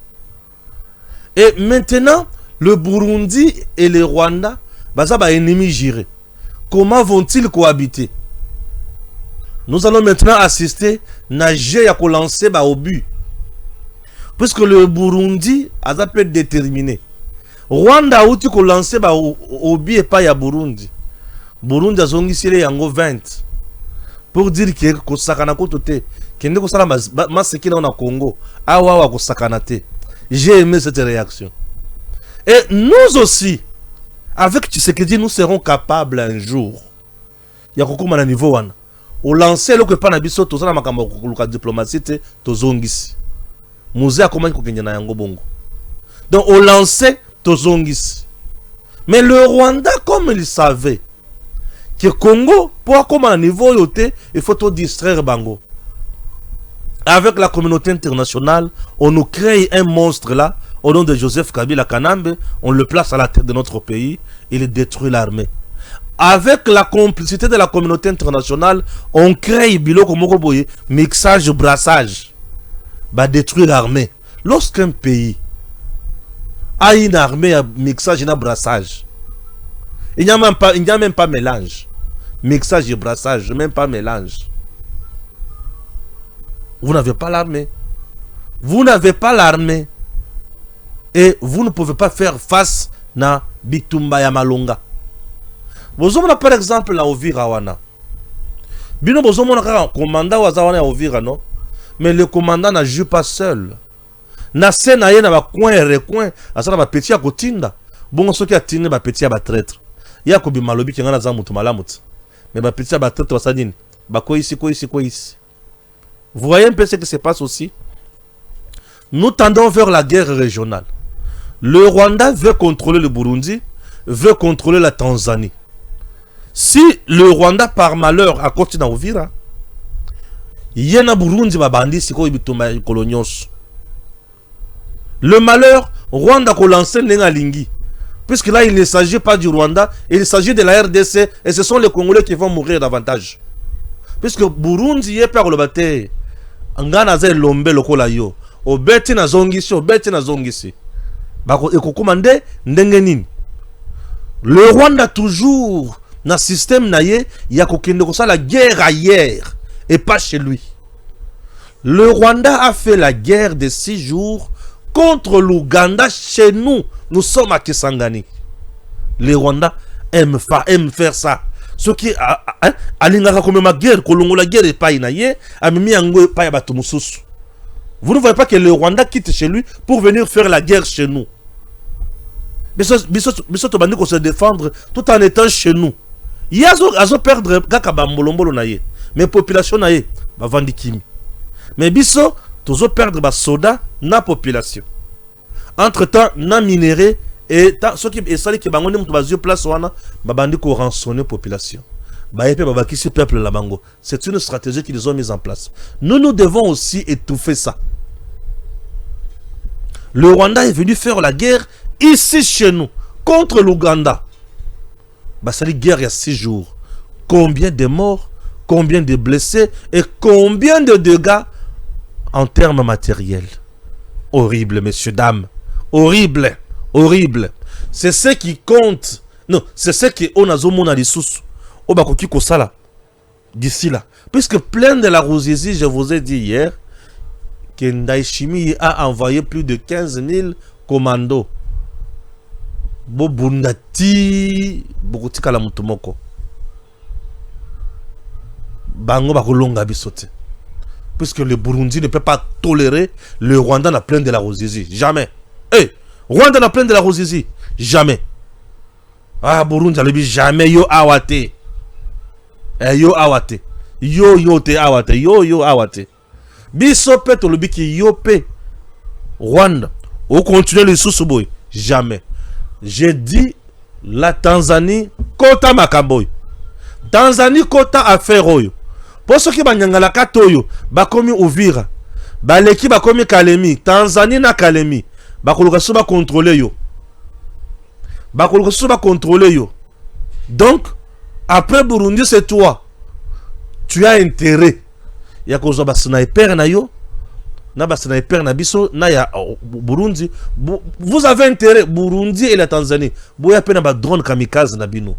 Et maintenant, le Burundi et le Rwanda, ça va ennemis jurés. Comment vont-ils cohabiter? Nous allons maintenant assister nager à lancer au but. Puisque le Burundi a pu être déterminé. Rwanda a outil qu'on lancer au but et pas à Burundi. Burundi a zongi yango 20. Pour dire que sakana kotote, kende ko sala maseki na Congo, awa ko sakana te. J'ai aimé cette réaction. Et nous aussi, avec Tshisekedi, nous serons capables un jour. Il y a beaucoup de niveau. Au lancer, le que pas nabiso, tout ça, la diplomatie, tout zongis. Musée a comment qu'on gagne na yango bongo. Donc, au lancer, tout zongis. Mais le Rwanda, comme il savait, que Congo, pour comme un niveau yoté, il faut tout distraire Bango. Avec la communauté internationale, on nous crée un monstre là, au nom de Joseph Kabila Kanambe, on le place à la tête de notre pays, il détruit l'armée. Avec la complicité de la communauté internationale, on crée Biloko Mokoboye, mixage, brassage, va détruire l'armée. Lorsqu'un pays a une armée à mixage et à brassage, il n'y a même pas mélange. Mixage et brassage, même pas mélange. Vous n'avez pas l'armée. Vous n'avez pas l'armée. Et vous ne pouvez pas faire face na Bitumba ya Malonga. Vous avez par exemple la Ovira wana. Bino vous avez un commandant wazawana ya Ovira non. Mais le commandant n'a joue pas seul. Na sena ye na ba coin et recoin, asala ba petit ya kotinda. Bongo soki atinde ba petit ya ba traître. Ya ko bi malobi ki ngana za mutu malamut. Mais ba petit ya ba traître wasadine. Ba ko ici. Vous voyez un peu ce qui se passe aussi. Nous tendons vers la guerre régionale. Le Rwanda veut contrôler le Burundi, veut contrôler la Tanzanie. Si le Rwanda, par malheur, a continué à Uvira, il y a un Burundi qui a colonios. Le malheur, Rwanda a lancé l'Engalingi. Puisque là, il ne s'agit pas du Rwanda, il s'agit de la RDC, et ce sont les Congolais qui vont mourir davantage. Puisque Burundi est par le bataille. Ngana ze lombe lokola yo. Obeti na zongisi. Bako ekokomande ndenge nini. Le Rwanda toujours na système naye ya kokende ko la guerre ailleurs et pas chez lui. Le Rwanda a fait la guerre de 6 jours contre l'Ouganda chez nous. Nous sommes à Kisangani. Le Rwanda aime faire ça. Ce qui alingaka comme ma guerre, kolongo la guerre et pas inaye, amimi yango pas ya bato mususu. Vous ne voyez pas que le Rwanda quitte chez lui pour venir faire la guerre chez nous. Biso to bandi ko se défendre tout en étant chez nous. Yazo perdre kaka ba mbolombolo na ye. Mais population na ye ba vandi kimi. Mais biso tozo perdre ba soda na population. Entre-temps na minéré et ce qui est sali que bango mutu bazio place wana ba bandi ko rançonner population. Ba yepe ba bakisi peuple la bango. C'est une stratégie qu'ils ont mise en place. Nous devons aussi étouffer ça. Le Rwanda est venu faire la guerre ici chez nous contre l'Ouganda. Bah c'est une guerre il y a 6 jours. Combien de morts, combien de blessés et combien de dégâts en termes matériels. Horrible, messieurs, dames. Horrible. C'est ce qui compte. Non, c'est ce qui on a zomona les sous. Au bakoki kosala d'ici là. Puisque plein de la rosisie, je vous ai dit hier, que Ndayishimiye a envoyé plus de 15 000 commandos. Bobundati bokotika la mutumoko. Bango bakolonga bisote. Puisque le Burundi ne peut pas tolérer le Rwanda na plaine de la Ruzizi. Jamais. Rwanda na plaine de la Ruzizi. Jamais. Ah, Burundi a dit jamais yo awate. Yo awate. Yo te awate. Yo awate. Biso pe to lobi ki yo pe. Rwanda. Ou continuer le sous-boy. Jamais. J'ai dit la Tanzanie kota makamboy. Tanzanie kota affaire oyo. Pour ceux qui banyangala katoyo, bakomi Uvira. Baleki bakomi Kalemi. Tanzanie na Kalemi. Bakoluka so ba contrôler yo. Bakoluka so ba contrôler yo. Donc, après Burundi, c'est toi. Tu as intérêt. Ya kozo ba sniper na yo. Na ba sniper na biso na ya Burundi. Vous avez intérêt Burundi et la Tanzanie. Boya pe na ba drone kamikaze na bino.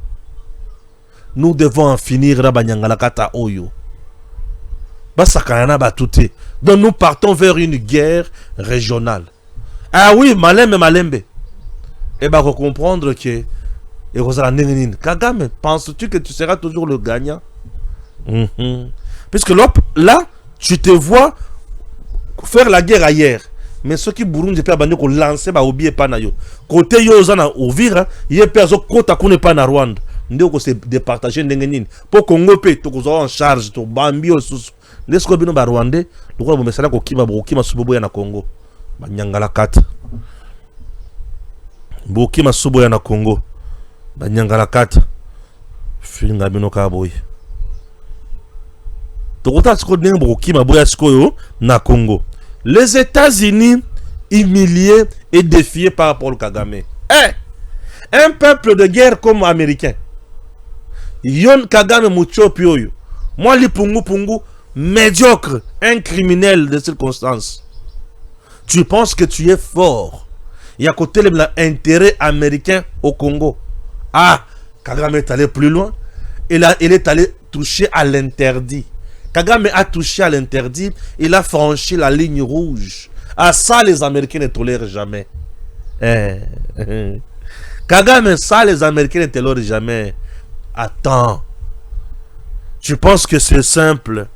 Nous devons en finir na banyangala kata oyo. Donc nous partons vers une guerre régionale. Ah oui, Malembe. Et bah faut comprendre que Kagame, penses-tu que tu seras toujours le gagnant? Puisque là, tu te vois faire la guerre ailleurs. Mais ceux qui Burundi peut abandonner qu'on lance ba oublier pas na yo. Côté yo zana Uvira, yé perso kota kone pas na Rwanda. Ndeko se départager ndengenine. Pour Congo pe to ko en charge to bambi osusu. Lesko bino ba Rwandais, lokwa bo mesala ko kima subobo ya na Congo. Ba nyangala kata. Bo kima subobo ya na Congo. Ba nyangala kata. Finga bino ka boy. Tokota siko denga bo kima boya siko yo na Congo. Les États-Unis humiliés et défiés par Paul Kagame. Un peuple de guerre comme américain. Yon Kagame Muchopi oyo. Moi li pungu médiocre, un criminel de circonstances. Tu penses que tu es fort. Il y a côté l'intérêt américain au Congo. Ah, Kagame est allé plus loin. Il est allé toucher à l'interdit. Kagame a touché à l'interdit. Il a franchi la ligne rouge. Ah, ça, les Américains ne tolèrent jamais. Kagame, ça, les Américains ne tolèrent jamais. Attends. Tu penses que c'est simple?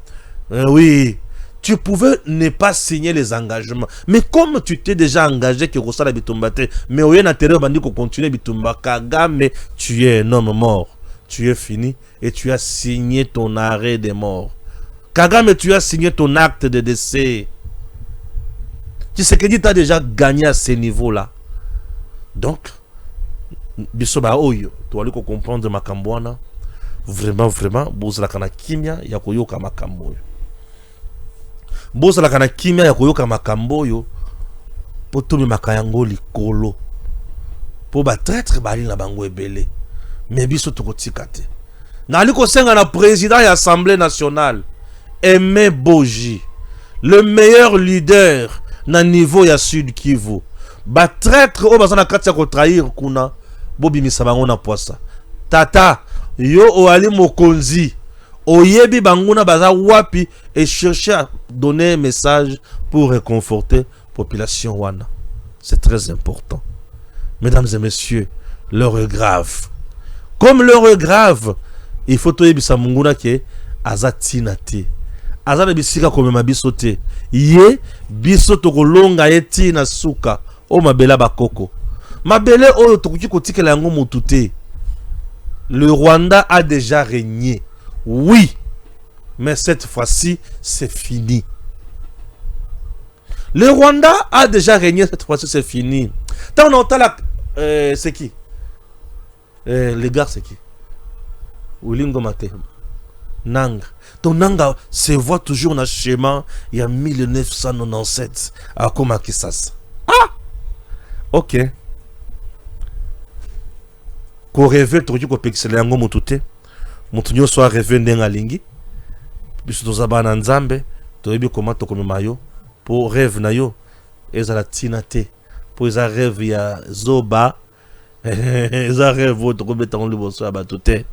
Oui. Tu pouvais ne pas signer les engagements. Mais comme tu t'es déjà engagé que Rosala Bitumbate, mais au lieu d'intérêt, on dit qu'on continue Bitumba, Kagame, tu es un homme mort. Tu es fini et tu as signé ton arrêt de mort. Kagame, tu as signé ton acte de décès. Tu sais que tu as déjà gagné à ce niveau-là. Donc, Bisoba Oyo, tu vas comprendre ma cambouana. Vraiment, Bozala Kana Kimia, Yakoyoka Makamboyo. Bozala Kana Kimia, Yakoyoka Makamboyo. Pour tout le Makayango Likolo. Pour battre Bali na Bango Ebele. Mais Biso Tokotikate. Naliko Senga na président de l'Assemblée nationale. Aimé Boji. Le meilleur leader na niveau ya Sud Kivu. Battre au bazana katia ko trahir kuna. Bobi misabango na poisa. Tata. Yo oali mokonzi. Oyebi banguna baza wapi. Et chercher à donner un message pour réconforter la population wana. C'est très important. Mesdames et messieurs, l'heure est grave. Comme l'heure est grave, il faut toyebi sa munguna ke azatinate. Azana bisika kome mabisote. Ye bisoto kolonga eti na suka. O mabela bakoko. Mabele oyo tokuki kotikela yango motute. Le Rwanda a déjà régné. Oui. Mais cette fois-ci, c'est fini. Le Rwanda a déjà régné, cette fois-ci, c'est fini. Tant on entend la... c'est qui? Les gars, c'est qui? Wilingo Mate. Nanga. Ton Nanga se voit toujours dans le schéma. Il y a 1997. À Komakisas. Ah! Ok. Ko rêve toki ko pixela yango mutute. Mutu nyoso a rêve ndenga lingi. Biso tozaba na Nzambe, toyebi comment tokomema yo pour rêve na yo ezala tina te. Pour eza rêve ya zoba. Eza rêve tokobeta ngoli boso ya batu te.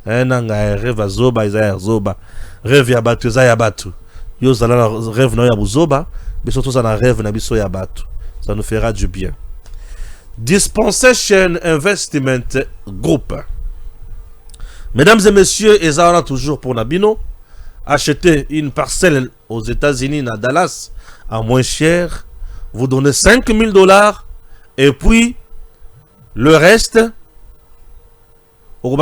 Nanga rêve ya zoba eza ya zoba. Rêve ya batu eza ya batu. Yo zala rêve na yo ya buzoba, mais surtout ça n'a rêve nabiso ya batu. Ça nous fera du bien. Dispensation Investment Group. Mesdames et messieurs, et ça on a toujours pour Nabino, acheter une parcelle aux États-Unis, à Dallas, à moins cher, vous donnez $5,000 et puis le reste, une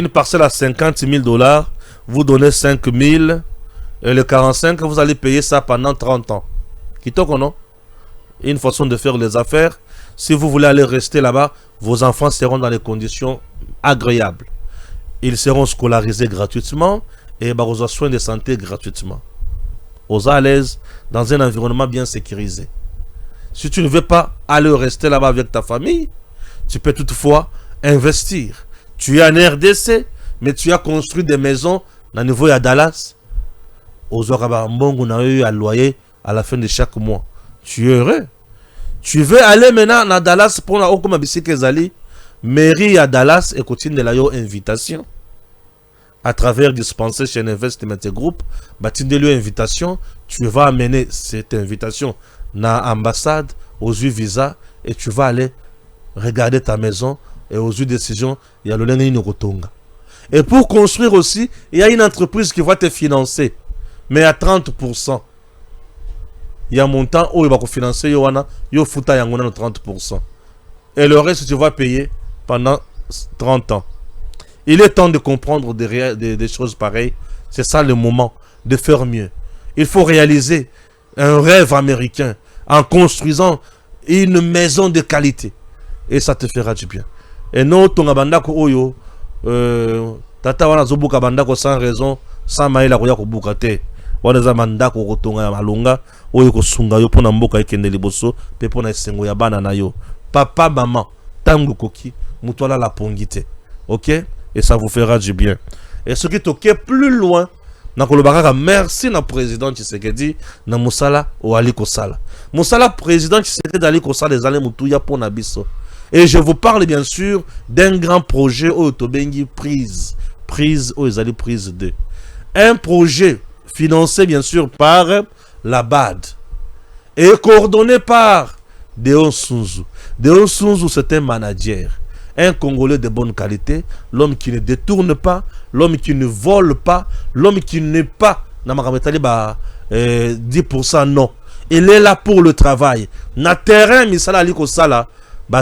parcelle à $50,000, vous donnez 5,000 et le 45, vous allez payer ça pendant 30 ans. Kitoko, non? Une façon de faire les affaires. Si vous voulez aller rester là-bas, vos enfants seront dans des conditions agréables. Ils seront scolarisés gratuitement et aux soins de santé gratuitement. Aux à l'aise dans un environnement bien sécurisé. Si tu ne veux pas aller rester là-bas avec ta famille, tu peux toutefois investir. Tu es en RDC, mais tu as construit des maisons au niveau de Dallas. Aux à loyer à la fin de chaque mois. Tu es heureux. Tu veux aller maintenant à Dallas pour la Okuma Bisikezali, mairie à Dallas et continue de la invitation. À travers Dispensation Investment Group, bâtiment invitation, tu vas amener cette invitation dans l'ambassade, aux yeux visa, et tu vas aller regarder ta maison, et aux yeux décision, il y a le lien Rotonga. Et pour construire aussi, il y a une entreprise qui va te financer, mais à 30%. Il y a un montant où il va financer, il y a 30%. Et le reste, tu vas payer pendant 30 ans. Il est temps de comprendre des choses pareilles. C'est ça le moment de faire mieux. Il faut réaliser un rêve américain en construisant une maison de qualité. Et ça te fera du bien. Et non, ton abandako oyo, tata wana zobuka bandako sans raison, sans maïla koya kobukate. Wana za mandako kotonga ya malonga, oyo kosunga yo pona mboka ekende liboso, pe pona esengo ya bana na yo. Papa, maman, tangu koki, mutoala la pongite. Ok? Et ça vous fera du bien. Et ce qui est ok plus loin, merci na président Tshisekedi na Musala ou Ali Kosala. Musala président Tshisekedi Ali Kosala les allez mutuya pour Nabiso. Et je vous parle bien sûr d'un grand projet au Tobengi prise aux allées prise 2. Un projet financé bien sûr par la BAD et coordonné par Deon Sunzu. Deon Sunzu c'est un manager. Un Congolais de bonne qualité, l'homme qui ne détourne pas, l'homme qui ne vole pas, l'homme qui n'est pas 10% non. Il est là pour le travail. Na terrain, misala aliko sala,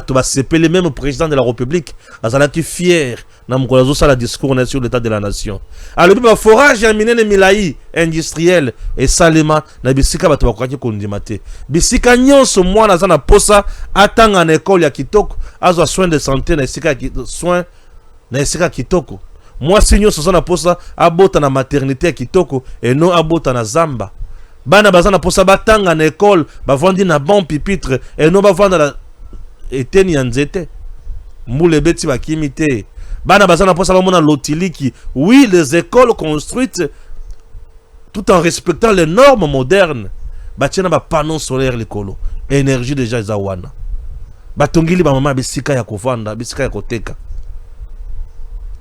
tu vas s'appeler même président de la République, azala qui fier, na mkolazo sala discours sur l'état de la nation. Alors le forage yamine milayi industriel et salema na bisika bato bakwaki kondimate. Bisika nyonso mwana za na posa atanga na école ya kitoko, azwa soins de santé na esika soins na esika kitoko. Moi sinyo so na posa abota na maternité ya kitoko et non abota na zamba. Bana bazana posa batanga na école, bavandi na bon pupitre et non bavanda la eteni nzete. Moule beti bakimite. Bana bazana posa bamona lotiliki. Oui, les écoles construites tout en respectant les normes modernes. Batiena ba panneau solaire likolo. Énergie déjà zawana. Batongili ba mama bisika ya kovanda, bisika ya koteka.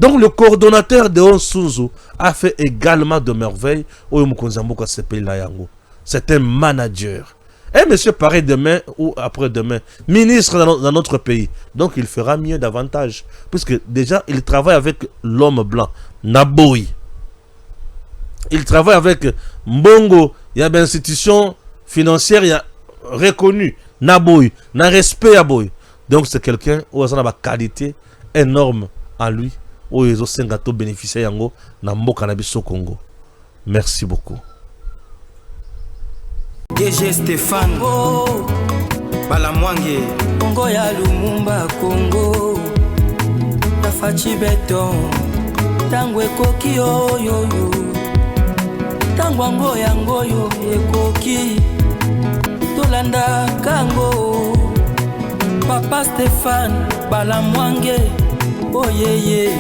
Donc le coordonnateur de Onsunzu a fait également de merveilles. C'est un manager. Et monsieur paraît demain ou après-demain, ministre dans notre pays. Donc il fera mieux davantage. Puisque déjà il travaille avec l'homme blanc, Naboui. Il travaille avec Mbongo. Il y a une institution financière reconnue, Naboui. Na respect à Boy. Donc c'est quelqu'un qui a une qualité énorme en lui. Merci beaucoup. DG Stéphane Balamwange Congo ya Lumumba Congo Tafachi Beton Tangwe koki yo Tangwango yango yo ekoki Tolanda kango Papa Stéphane Balamwange oh yeah.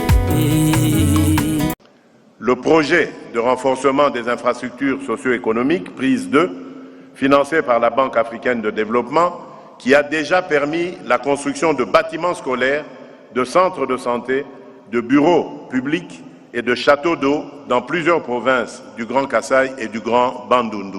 Le projet de renforcement des infrastructures socio-économiques, prise 2, financé par la Banque africaine de développement, qui a déjà permis la construction de bâtiments scolaires, de centres de santé, de bureaux publics et de châteaux d'eau dans plusieurs provinces du Grand Kasaï et du Grand Bandundu.